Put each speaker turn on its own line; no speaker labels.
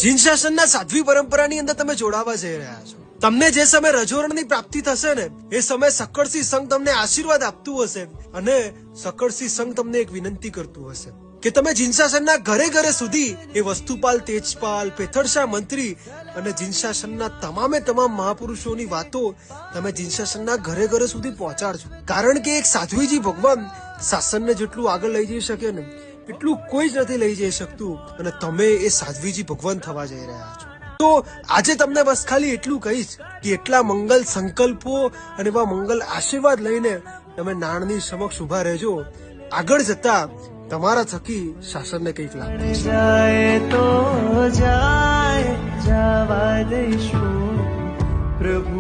જીન શાસનના સાધ્વી પરંપરાની અંદર તમે જોડાવા જઈ રહ્યા છો. તમને જે સમય રજોરણની પ્રાપ્તિ થશે ને એ સમય સકળસિંહ સંઘ તમને આશીર્વાદ આપતું હશે અને સકળસિંહ સંઘ તમને એક વિનંતી કરતું હશે કે તમે જીન શાસનના ઘરે ઘરે સુધી એ વસ્તુપાલ તેજપાલ, પેથરશા મંત્રી અને જીન શાસનના તમામે તમામ મહાપુરુષોની વાતો તમે જીન શાસનના ઘરે ઘરે સુધી પહોંચાડજો. કારણ કે એક સાધ્વીજી ભગવાન શાસનને જેટલું આગળ લઈ જઈ શકે ને એટલું કોઈ જ નથી લઈ જઈ શકતું અને તમે એ સાધ્વીજી ભગવાન થવા જઈ રહ્યા છો. તો આજે તમને બસ ખાલી એટલું કહીશ કે એટલા મંગલ સંકલ્પો અને એવા મંગલ આશીર્વાદ લઈને તમે નાણની સમક્ષ ઉભા રહેજો. આગળ જતા તમારા થકી શાસનને કંઈક લાભ
જાય તો જાય જવા દઈશું પ્રભુ.